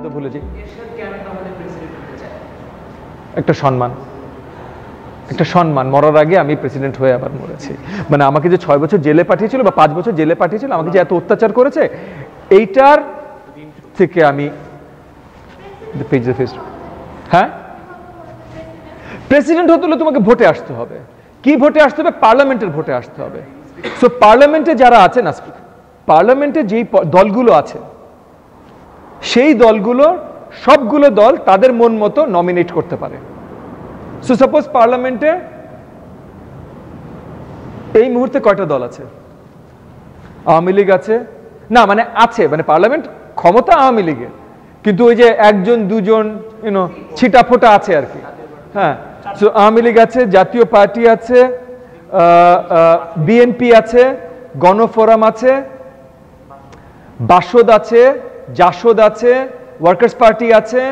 তো ভুলে যাই। একটা সম্মান, একটা সম্মান। মরার আগে আমি প্রেসিডেন্ট হয়ে আবার মরেছি, মানে আমাকে যে 6 বছর জেলে পাঠিয়েছিল বা 5 বছর জেলে পাঠিয়েছিল, আমাকে যে এত অত্যাচার করেছে, এইটার থেকে আমি হ্যাঁ, প্রেসিডেন্ট হতে হলে তোমাকে ভোটে আসতে হবে। কি ভোটে আসতে হবে? পার্লামেন্টের ভোটে আসতে হবে। সো পার্লামেন্টে যারা আছে না, পার্লামেন্টে যেই দলগুলো আছে, সেই দলগুলো সবগুলো দল তাদের মন মতো নমিনেট করতে পারে। সো সাপোজ পার্লামেন্টে এই মুহূর্তে কয়টা দল আছে? আওয়ামী লীগ আছে না, মানে আছে, মানে পার্লামেন্ট ক্ষমতা আওয়ামী লীগের, কিন্তু ওই যে একজন দুজন ছিটা ফোটা আছে আর কি। হ্যাঁ, সো আওয়ামী লীগ আছে, জাতীয় পার্টি আছে, বিএনপি আছে, গণফোরাম আছে, বাসদ আছে, জাসদ আছে, ওয়ার্কার্স পার্টি আছে,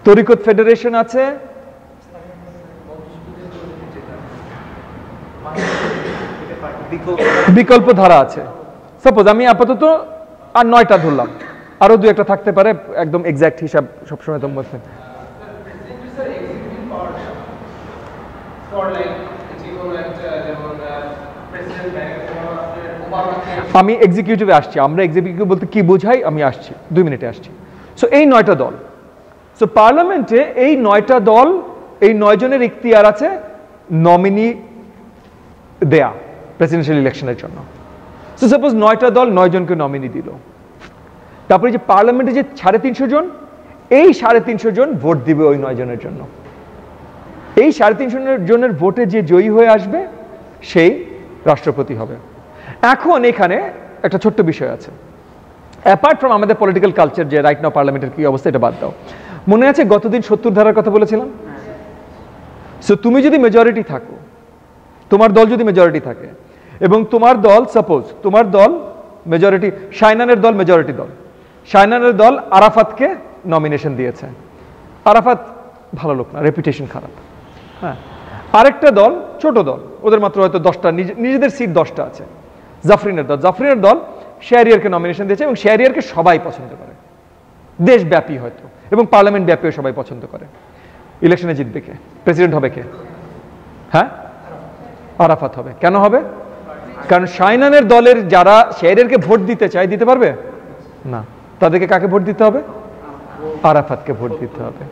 তরিকত ফেডারেশন আছে, বিকল্প ধারা আছে। সাপোজ আমি আপাতত আর 9টা ধরলাম, আরো 2-1টা থাকতে পারে, একদম এক্সাক্ট হিসাব সবসময় তো বলছেন। আমি এক্সিকিউটিভে আসছি, আমরা এক্সিকিউটিভ বলতে কি বোঝাই আমি আসছি, 2 মিনিটে আসছি। সো এই 9টা দল, সো পার্লামেন্টে এই 9টা দল, এই 9 জনের ইখতিয়ার আছে নমিনি দেয়া প্রেসিডেন্সিয়াল ইলেকশনের জন্য। সো সাপোজ 9টা দল 9 জনকে নমিনি দিল, তারপরে যে পার্লামেন্টে যে 350 জন, এই 350 জন ভোট দিবে ওই 9 জনের জন্য। এই 350 জনের ভোটে যে জয়ী হয়ে আসবে সেই রাষ্ট্রপতি হবে। এখন এখানে একটা ছোট্ট বিষয় আছে, অ্যাপার্ট ফ্রম আমাদের পলিটিক্যাল কালচার, যে রাইট নাও পার্লামেন্টের কি অবস্থা এটা বাদ দাও। মনে আছে গতদিন 70 ধারার কথা বলেছিলাম? সো তুমি যদি মেজরিটি থাকো, তোমার দল যদি মেজরিটি থাকে, এবং তোমার দল, সাপোজ তোমার দল মেজরিটি, শাইনানের দল মেজরিটি দল, শাইনানের দল আরাফাতকে নমিনেশন দিয়েছে। আরাফাত ভালো লোক না, রেপুটেশন খারাপ। হ্যাঁ, আরেকটা দল, ছোট দল, ওদের মাত্র হয়তো 10টা, নিজেদের সিট 10টা আছে, জাফরিনের দল, জাফরিনের দল শাহরিয়ারকে নমিনেশন দিয়েছে, এবং শাহরিয়ারকে সবাই পছন্দ করে, দেশব্যাপী হয়তো এবং পার্লামেন্ট ব্যাপীও সবাই পছন্দ করে। ইলেকশনে জিতবে কে? প্রেসিডেন্ট হবে কে? হ্যাঁ, আরাফাত হবে। কেন হবে? কারণ শাইনানের দলের যারা শাহরিয়ারকে ভোট দিতে চায়, দিতে পারবে না, তাদেরকে কাকে ভোট দিতে হবে? আরাফাতকে ভোট দিতে হবে।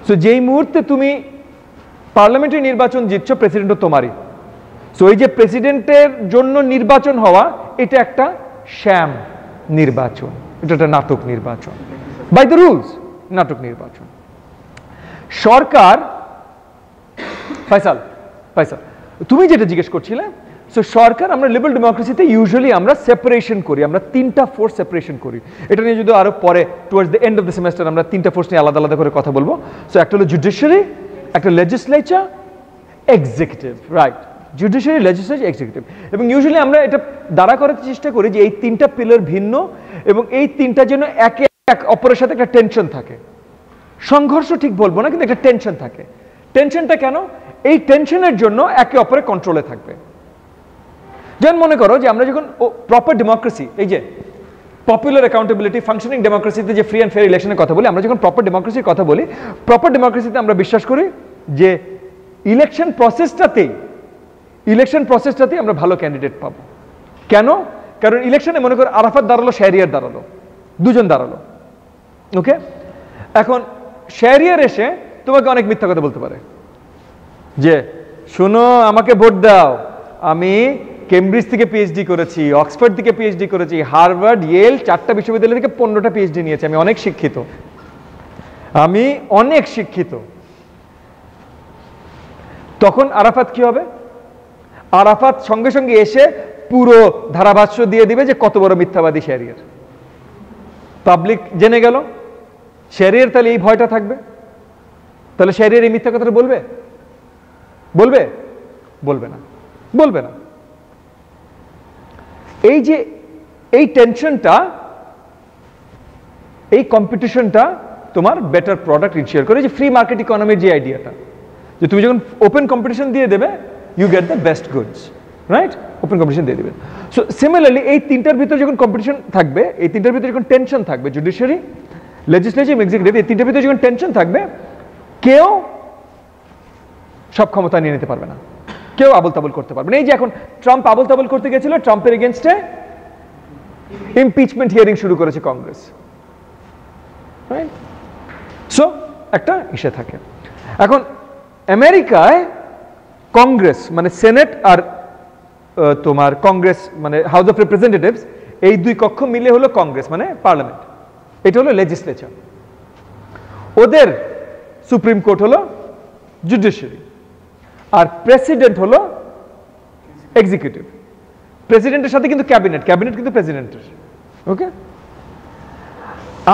সো যেই মুহূর্তে তুমি পার্লামেন্টের নির্বাচন জিতছো, প্রেসিডেন্টও তোমারই। সো এই যে প্রেসিডেন্টের জন্য নির্বাচন হওয়া, এটা একটা শ্যাম নির্বাচন, এটা একটা নাটক নির্বাচন, বাই দ্য রুলস নাটক নির্বাচন। সরকার, ফয়সাল তুমি যেটা জিজ্ঞেস করছিলে, সো সরকার, আমরা লিবারেল ডেমোক্রেসিতে ইউজুয়ালি আমরা সেপারেশন করি, আমরা 3টা ফোর্স সেপারেশন করি। এটা নিয়ে যদি আরো পরে towards the end of the semester আমরা 3টা ফোর্স নিয়ে আলাদা আলাদা করে কথা বলবো। সো একটা হলো জুডিশিয়ারি, একটা legislature, executive, right? Judiciary, legislature, executive. এবং ইউজুয়ালি আমরা এটা দাঁড়া করার চেষ্টা করি যে এই 3টা পিলার ভিন্ন, এবং এই 3টা যেন একে অপরের সাথে একটা টেনশন থাকে, সংঘর্ষ ঠিক বলবো না, কিন্তু একটা টেনশন থাকে। টেনশনটা কেন? এই টেনশনের জন্য একে অপরের কন্ট্রোলে থাকবে। যেমন মনে করো যে আমরা যখন প্রপার ডেমোক্রেসি, এই যে পপুলার অ্যাকাউন্টেবিলিটি, ফাংশনিং ডেমোক্রেসিতে যে ফ্রি অ্যান্ড ফেয়ার ইলেকশনের কথা বলি, আমরা যখন প্রপার ডেমোক্রেসির কথা বলি, প্রপার ডেমোক্রেসিতে আমরা বিশ্বাস করি যে ইলেকশন প্রসেসটাতেই আমরা ভালো ক্যান্ডিডেট পাবো। কেন? কারণ ইলেকশনে মনে করো আরাফাত দাঁড়ালো, শাহরিয়ার দাঁড়ালো, 2 জন দাঁড়ালো, ওকে? এখন শাহরিয়ার এসে তোমাকে অনেক মিথ্যা কথা বলতে পারে, যে শোনো আমাকে ভোট দাও, আমি কেমব্রিজ থেকে পিএইচডি করেছি, অক্সফোর্ড থেকে পিএইচডি করেছি, হার্ভার্ড, ইয়েল, 4টা বিশ্ববিদ্যালয় থেকে 15টা পিএইচডি নিয়েছি, আমি অনেক শিক্ষিত। তখন আরাফাত কি হবে? আরাফাত সঙ্গে সঙ্গে এসে পুরো ধারাভাষ্য দিয়ে দিবে যে কত বড় মিথ্যাবাদী শাহরিয়ার। পাবলিক জেনে গেল শাহরিয়ার, তাহলে এই ভয়টা থাকবে, তাহলে শাহরিয়ার এই মিথ্যা কথাটা বলবে না। এই যে এই টেনশনটা, এই কম্পিটিশনটা তোমার বেটার প্রোডাক্ট ইনশিওর করে। যে ফ্রি মার্কেট ইকোনমির যে আইডিয়াটা, যে তুমি যখন ওপেন কম্পিটিশন দিয়ে দেবে, you get the best goods. Right, open competition দিয়ে দিবেন। সো সিমিলারলি এই তিনটার ভিতরে যখন কম্পিটিশন থাকবে, এই তিনটার ভিতরে যখন টেনশন থাকবে, জুডিশিয়ারি, লেজিসলেটিভ, এক্সিকিউটিভ, এই তিনটার ভিতরে যখন টেনশন থাকবে, কেউ সব ক্ষমতা নিয়ে নিতে পারবে না, কেউ আবল তাবল করতে পারবে না। এই যে এখন ট্রাম্প আবল তাবল করতে গেছিল, ট্রাম্পের এগেনস্টে ইমপিচমেন্ট হিয়ারিং শুরু করেছে কংগ্রেস। সো একটা ইস্যু থাকে। এখন আমেরিকায় কংগ্রেস মানে সেনেট আর তোমার কংগ্রেস মানে হাউস অফ রিপ্রেজেন্টেটিভস, এই দুই কক্ষ মিলে হলো কংগ্রেস মানে পার্লামেন্ট, এটা হলো লেজিসলেচার। ওদের সুপ্রিম কোর্ট হলো জুডিশিয়ারি, আর প্রেসিডেন্ট হলো এক্সিকিউটিভ। প্রেসিডেন্টের সাথে কিন্তু ক্যাবিনেট, ক্যাবিনেট কিন্তু প্রেসিডেন্টের। ওকে,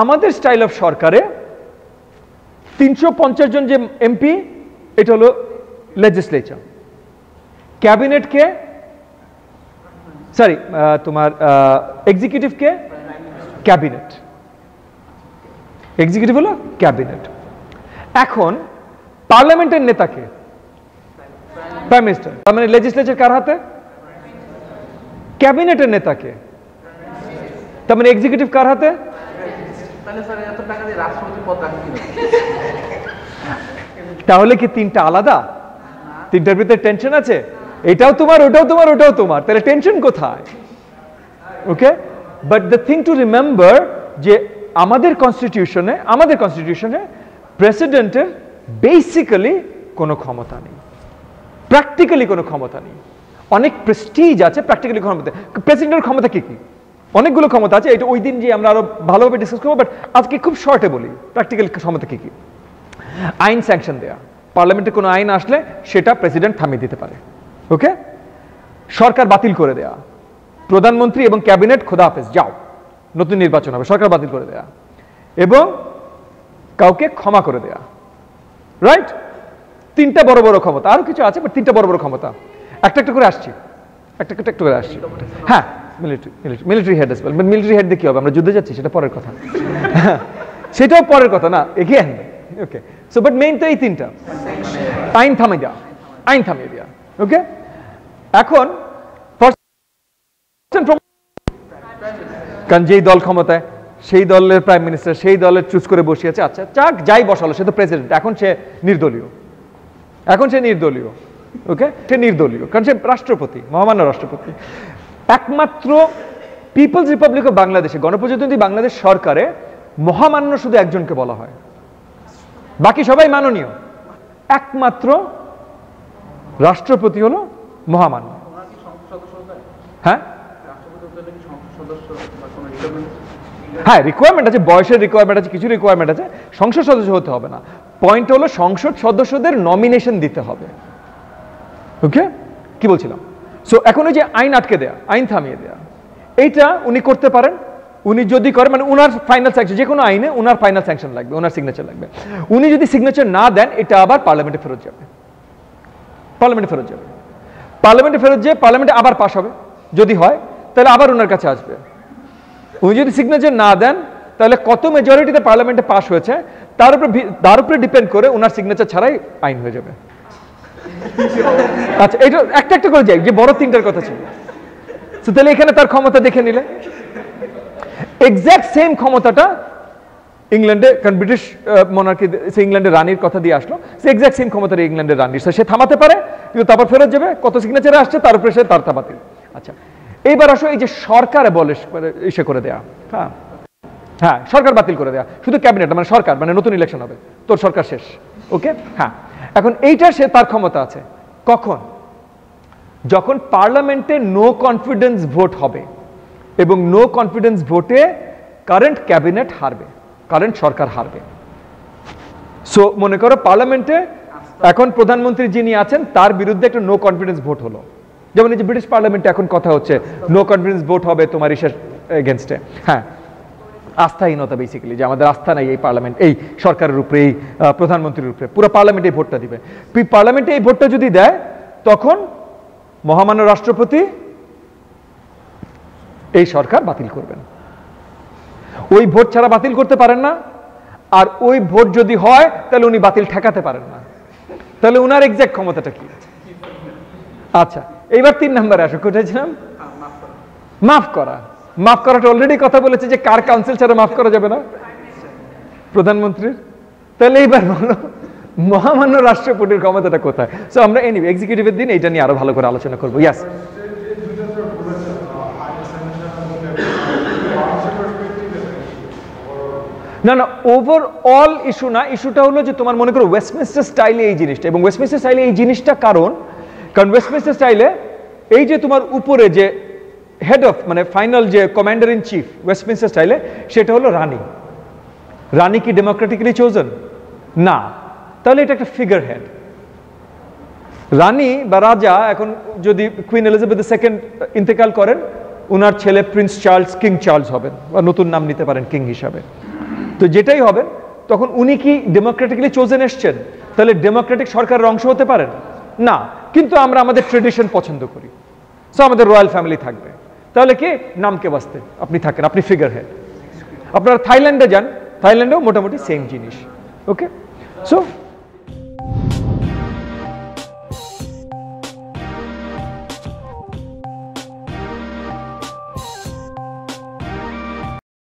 আমাদের স্টাইল অফ সরকারে 350 জন যে এমপি, এটা হলো লেজিসলেচার। ক্যাবিনেটকে সরি তোমার এক্সিকিউটিভকে ক্যাবিনেট, এক্সিকিউটিভ হলো ক্যাবিনেট। এখন পার্লামেন্টের নেতাকে প্রাইম মিনিস্টার, তার মানে লেজিসলেচার কার হাতে? ক্যাবিনেটের নেতাকে, তার মানে এক্সিকিউটিভ কার হাতে? তাহলে কি তিনটা আলাদা? তিনটার ভিতরে টেনশন আছে, এটাও তোমার, ওটাও তোমার, ওটাও তোমার, তাহলে টেনশন কোথায়? Okay, but the thing to remember যে আমাদের কনস্টিটিউশনে প্রেসিডেন্টের বেসিক্যালি কোনো ক্ষমতা নেই, প্র্যাকটিক্যালি কোনো ক্ষমতা নেই। অনেক প্রেস্টিজ আছে, প্র্যাকটিক্যালি ক্ষমতা। প্রেসিডেন্টের ক্ষমতা কি কি? অনেকগুলো ক্ষমতা আছে, এটা ওই দিন যে আমরা আরো ভালোভাবে ডিসকাস করবো, বাট আজকে খুব শর্টে বলি প্র্যাকটিক্যাল ক্ষমতা কি কি। আইন স্যাংশন দেয়া, পার্লামেন্টে কোনো আইন আসলে সেটা প্রেসিডেন্ট থামিয়ে দিতে পারে। ওকে, সরকার বাতিল করে দেয়া, প্রধানমন্ত্রী এবং ক্যাবিনেট খোদা হাফেজ যাও, নতুন নির্বাচন হবে, সরকার বাতিল করে দেয়া, এবং কাউকে ক্ষমা করে দেয়া। রাইট, তিনটা বড় বড় ক্ষমতা, আরো কিছু আছে বাট তিনটা বড় বড় ক্ষমতা। একটা একটা করে আসছি, একটা করে আসছি। হ্যাঁ, মিলিটারি হেড আসবে, মিলিটারি হেড দিয়ে কি হবে? আমরা যুদ্ধে যাচ্ছি, সেটা পরের কথা, সেটাও পরের কথা না, again. Okay, so but main তো এই তিনটা। আইন থামিয়ে দেওয়া, আইন থামিয়ে দেওয়া। ওকে, এখন কারণ যেই দল ক্ষমতায়, সেই দলের প্রাইম মিনিস্টার, সেই দলের চুজ করে বসিয়েছে, আচ্ছা চাক যাই বসালো, সে তো প্রেসিডেন্ট, এখন সে নির্দলীয়, ওকে, সে নির্দলীয়, কারণ সে রাষ্ট্রপতি, মহামান্য রাষ্ট্রপতি। একমাত্র পিপলস রিপাবলিক অফ বাংলাদেশে, গণপ্রজাতন্ত্রী বাংলাদেশ সরকারে মহামান্য শুধু একজনকে বলা হয়, বাকি সবাই মাননীয়, একমাত্র রাষ্ট্রপতি হলো মহামান্য। হ্যাঁ হ্যাঁ, রিকোয়ারমেন্ট আছে, বয়সের রিকোয়ারমেন্ট আছে, কিছু রিকোয়ারমেন্ট আছে, সংসদ সদস্য হতে হবে না। পয়েন্ট হলো সংসদ সদস্যদের নমিনেশন দিতে হবে। ওকে, কি বলছিলাম? সো এখন ওই যে আইন আটকে দেয়া, আইন থামিয়ে দেয়া, এইটা উনি করতে পারেন। উনি যদি করেন, মানে উনার ফাইনাল স্যাংশন, যে কোনো আইনে উনার ফাইনাল স্যাংশন লাগবে, ওনার সিগনেচার লাগবে। উনি যদি সিগনেচার না দেন, এটা আবার পার্লামেন্টে ফেরত যাবে, পার্লামেন্টে ফেরত যেয়ে পার্লামেন্টে আবার পাস হবে, যদি হয় তাহলে আবার ওনার কাছে আসবে। উনি যদি সিগনেচার না দেন, তাহলে কত মেজরিটিতে পার্লামেন্টে পাস হয়েছে তার উপরে ডিপেন্ড করে ওনার সিগনেচার ছাড়াই আইন হয়ে যাবে। আচ্ছা, এটা একটা একটা করে যাই, যে বড় তিনটার কথা ছিল। তাহলে এখানে তার ক্ষমতা দেখে নিলে, এক্সাক্ট সেম ক্ষমতাটা ইংল্যান্ডে, কারণ ব্রিটিশ মনার্কি, সে ইংল্যান্ডের রানীর কথা দিয়ে আসলো, সে এক্সাক্ট সেম ক্ষমতা ইংল্যান্ডের রানীর, সে থামাতে পারে, কিন্তু তারপর ফেরত যাবে, কত সিগনেচারে আসছে তার উপরে সে তার থামাতে। আচ্ছা, এইবার আসো এই যে সরকার বলে ইসে করে দেয়া, হ্যাঁ হ্যাঁ, সরকার বাতিল করে দেয়া, শুধু ক্যাবিনেট মানে সরকার, মানে নতুন ইলেকশন হবে, তোর সরকার শেষ। ওকে, হ্যাঁ, এখন এইটা সে তার ক্ষমতা আছে কখন? যখন পার্লামেন্টে নো কনফিডেন্স ভোট হবে, এবং নো কনফিডেন্স ভোটে কারেন্ট ক্যাবিনেট হারবে, কারেন্ট সরকার হারবে। সো মনে করো পার্লামেন্টে এখন প্রধানমন্ত্রী যিনি আছেন তার বিরুদ্ধে একটা নো কনফিডেন্স ভোট হলো, যেমন এই যে ব্রিটিশ পার্লামেন্টে এখন কথা হচ্ছে নো কনফিডেন্স ভোট হবে তোমার ইসের এগেনস্টে, হ্যাঁ, আস্থাহীনতা, বেসিক্যালি যে আমাদের আস্থা নাই এই পার্লামেন্ট, এই সরকারের উপরে, এই প্রধানমন্ত্রীর উপরে, পুরো পার্লামেন্টে এই ভোটটা দিবে। পার্লামেন্টে এই ভোটটা যদি দেয়, তখন মহামান্য রাষ্ট্রপতি এই সরকার বাতিল করবেন। ওই ভোট ছাড়া বাতিল করতে পারেন না, আর ওই ভোট যদি হয় তাহলে উনি বাতিল ঠেকাতে পারেন না। তাহলে উনার এক্সাক্ট ক্ষমতাটা কি? আচ্ছা, এইবার 3 নম্বরে আসো, কোথায় ছিলাম? মাফ করা। মাফ করাটা অলরেডি কথা বলেছে যে কার কাউন্সিল ছাড়া মাফ করা যাবে না? প্রধানমন্ত্রীর। তাহলে এইবার বলো মহামান্য রাষ্ট্রপতির ক্ষমতাটা কোথায়? সো আমরা এনিওয়ে এক্সিকিউটিভের দিন এটা নিয়ে আরো ভালো করে আলোচনা করবো। ইয়াস, না না, ওভারঅল ইস্যু না, ইস্যুটা হলো যে তোমার মনে করো ওয়েস্টমিনস্টার স্টাইলে এই জিনিসটা, এবং ওয়েস্টমিনস্টার স্টাইলে এই জিনিসটা কারণ ওয়েস্টমিনস্টার স্টাইলে এই যে তোমার উপরে যে হেড অফ মানে ফাইনাল যে কমান্ডার ইন চিফ ওয়েস্টমিনস্টার স্টাইলে সেটা হলো রানী। রানী কি ডেমোক্রেটিক্যালি চোজেন? না। তাহলে এটা একটা ফিগার হেড। রানী বা রাজা এখন যদি কুইন এলিজাবেথ II ইন্তেকাল করেন, ওনার ছেলে প্রিন্স চার্লস কিং চার্লস হবেন, বা নতুন নাম নিতে পারেন কিং হিসাবে। তো যেটাই হবেন তখন উনি কি ডেমোক্রেটিক্যালি চোজেন এসছেন? তাহলে ডেমোক্রেটিক সরকারের অংশ হতে পারেন না, কিন্তু আমরা আমাদের ট্রেডিশন পছন্দ করি, সো আমাদের রয়্যাল ফ্যামিলি থাকবে। তাহলে কি নামকে বাঁচতে আপনি থাকেন, আপনি ফিগার হেড। আপনারা থাইল্যান্ডে যান, থাইল্যান্ডেও মোটামুটি সেম জিনিস। ওকে, সো